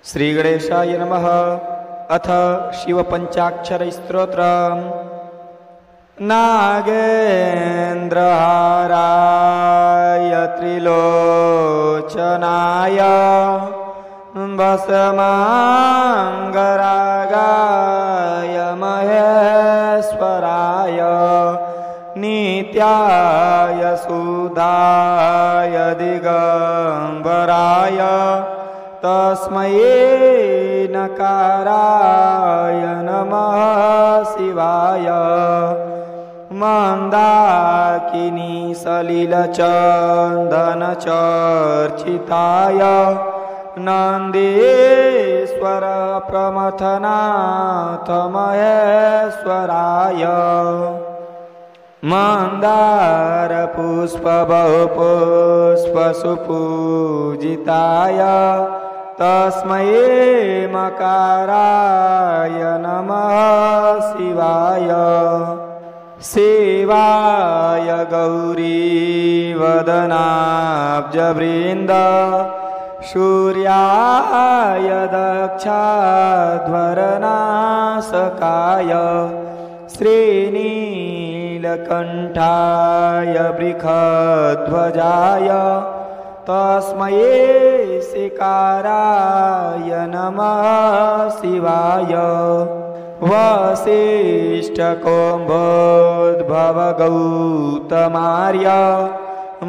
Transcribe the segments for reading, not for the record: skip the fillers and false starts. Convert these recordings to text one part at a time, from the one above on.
श्री गणेशाय नमः। अथ शिवपञ्चाक्षरस्तोत्रम्। नागेन्द्रहाराय त्रिलोचनाय भस्माङ्गरागाय महेश्वराय नित्याय सुधाय दिगंबराय तस्मै नकाराय नमः शिवाय। मंदाकिनी सलिलचन्दनचर्चिताय नंदीश्वर प्रमथनाथ महेश्वराय मंदार पुष्प बहुपुष्प सुपूजिताय तस्मै मकाराय नमः शिवाय। शिवाय गौरी वदनाब्जवृन्द सूर्याय दक्षाध्वरनाशकाय श्रीनीलकण्ठाय वृषध्वजाय तस्मै शिकाराय नमः शिवाय। वसिष्ठकुम्भोद्भव गौतमार्य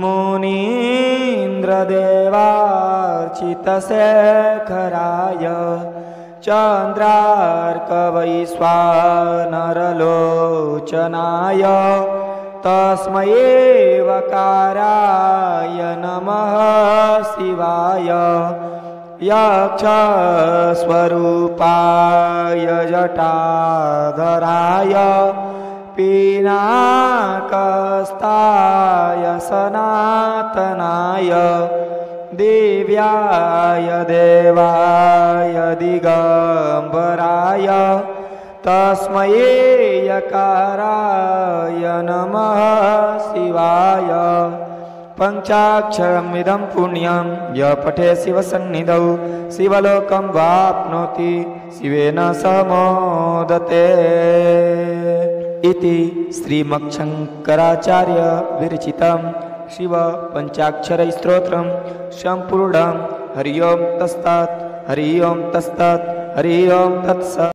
मुनीन्द्रदेवार्चितशेखराय चन्द्रार्कवैश्वानरलोचनाय तस्मै वकाराय नमः शिवाय। यक्षस्वरूपाय जटाधराय पिनाकस्ताय सनातनाय दिव्याय देवाय दिगंबराय तस्मै यकाराय नमः शिवाय। पंचाक्षरमिदं पुण्यं य पठे शिवसन्निधौ शिवलोकं वाप्नोति शिवेन सह मोदते इति श्रीमच्छङ्कराचार्य विरचितं शिव पंचाक्षर स्तोत्रं सम्पूर्णं। हरि ओं तत्सत्, हरि ओं तत्सत्, हरि ओं तत्सत्।